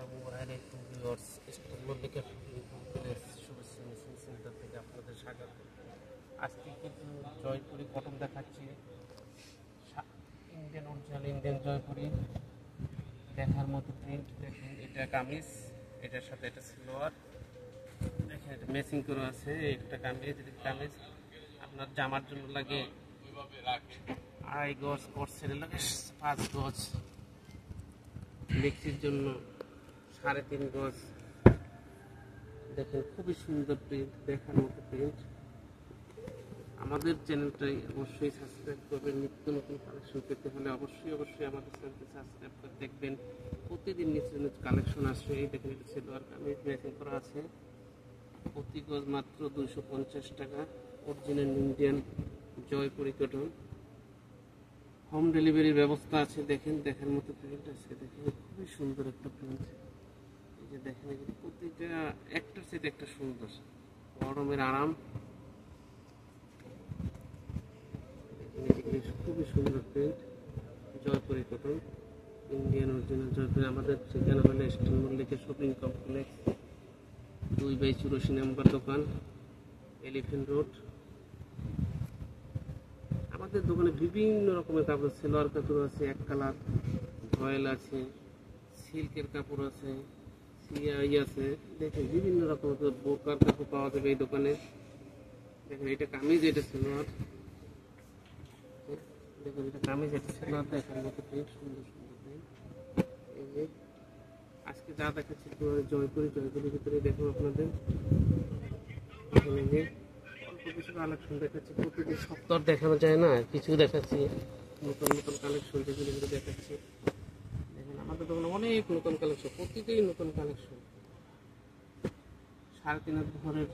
আসসালামু আলাইকুম viewers, Istanbul থেকে শুভেচ্ছা মেশিন সেন্টার থেকে আপনাদের স্বাগত। আজকে কিন্তু জয়পুরি কটন দেখাচ্ছি, ইন্ডিয়ান অরিজিনাল ইন্ডিয়ান জয়পুরি দেখার মতো প্রিন্ট। দেখেন এটা কামিজ, এটার সাথে এটা সালোয়ার, দেখেন এটা ম্যাচিং করা আছে। একটা কামিজ আপনার জামার জন্য লাগে 2.5 গজ, কোট সেটের লাগে 5 গজ, মিক্সির জন্য 3.5 গজ। দেখেন খুবই সুন্দর প্রিন্ট, দেখার মতো প্রিন্ট। আমাদের চ্যানেলটাই অবশ্যই সাবস্ক্রাইব করবেন। নিত্য নতুন কালেকশন পেতে হলে অবশ্যই আমাদের চ্যানেলটি সাবস্ক্রাইব করে দেখবেন। প্রতিদিন নিত্য নতুন কালেকশন আসবে। এই দেখেন এটা সালোয়ার কামিজ ম্যাচিং করা আছে, প্রতি গজ মাত্র 250 টাকা। Original Indian Jaipuri cotton, home ডেলিভারির ব্যবস্থা আছে। দেখেন দেখার মতো প্রিন্ট আছে, দেখেন খুবই সুন্দর একটা প্রিন্ট। এই যে দেখেন প্রতিটা একটার সাথে একটা সুন্দর, গরমের আরাম। খুবই সুন্দর print, Jaipuri cotton, Indian original Jaipuri. আমাদের ঠিকানা হলো ইস্তানবুল থেকে শপিং কমপ্লেক্স 2/84 নম্বর দোকান, এলিফ্যান্ট রোড। আমাদের দোকানে বিভিন্ন রকমের কাপড়, সেলোয়ার কাপড় আছে, এক কালার রয়্যাল আছে, সিল্কের কাপড় আছে, সিআই আছে। দেখেন বিভিন্ন রকমের বোরকার কাপড় পাওয়া যাবে এই দোকানে। দেখেন এটা কামিজ, এটা সেলোয়ার। দেখেন এটা কামিজ, এটা সেলোয়ার। দেখার মতো প্রিন্ট, সুন্দর সুন্দর প্রিন্ট। এই যে আজকে যা দেখাচ্ছি জয়পুরির ভিতরে দেখুন আপনাদের। এখানে অল্প কিছু কালেকশন দেখাচ্ছি, প্রতিদিন সপ্তাহ দেখানো যায় না, কিছু দেখাচ্ছি নতুন নতুন কালেকশন, যেগুলো দেখাচ্ছি। দেখেন আমাদের দোকানে অনেক নতুন কালেকশন, প্রতিদিন নতুন কালেকশন। 3.5 ঘরের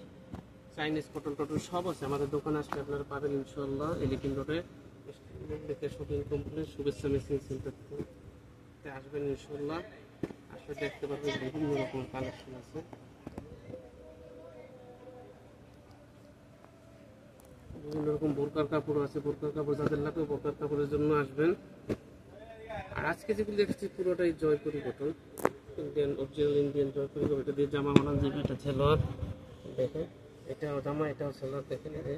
চাইনিজ কটন টটন সব আছে আমাদের দোকানে। আসলে আপনারা পাবেন ইনশাল্লাহ এলিফ্যান্ট রোডে শপিং কমপ্লেক্স শুভেচ্ছা মেশিন সেন্টার থেকে আসবেন ইনশাল্লাহ। আসলে দেখতে পাবেন বিভিন্ন রকম কালেকশন আছে, বিভিন্ন রকম বোরকার কাপড় আছে। বোরকার কাপড় যাদের লাগবে বোরকার কাপড়ের জন্য আসবেন। আর আজকে যেগুলো দেখছি পুরোটাই Jaipuri cotton, Indian original Indian Jaipuri cotton. এটা দিয়ে জামা বানানো যাবে, এটা সেলোয়ার। দেখেন এটাও জামা, এটাও সেলোয়ার। দেখেন এই যে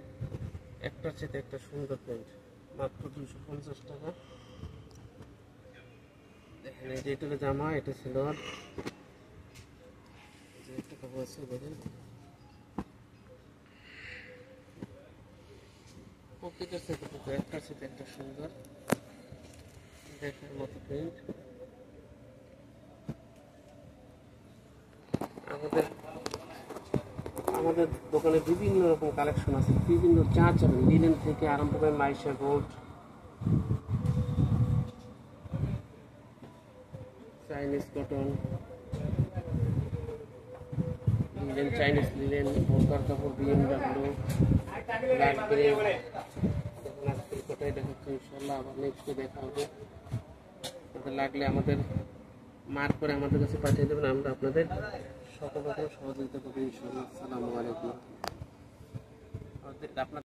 একটার সাথে একটা সুন্দর প্রিন্ট, মাত্র 250 টাকা। দেখেন এই যে এটা জামা, এটা সেলোয়ার। যে একটা কাপড় আছে দেখেন, প্রত্যেকের সাথে একটার সাথে একটা সুন্দর, দেখার মতো প্রিন্ট। আমাদের দোকানে বিভিন্ন রকম কালেকশন আছে, বিভিন্ন যা চাবেন, লিনেন থেকে আরম্ভ করে Maisha gold, Chinese cotton, linen, Chinese linen, বোরকার কাপড়, BMW, ব্ল্যাক গ্রে। দেখুন আজকের কোটাই দেখাচ্ছি ইনশাল্লাহ, আবার নেক্সটে দেখা হবে। আপনাদের লাগলে আমাদের মার্ক করে আমাদের কাছে পাঠিয়ে দেবেন, আমরা আপনাদের সকল রকম সহযোগিতা করবো ইনশাল্লাহ। আসসালামু আলাইকুম। আপনার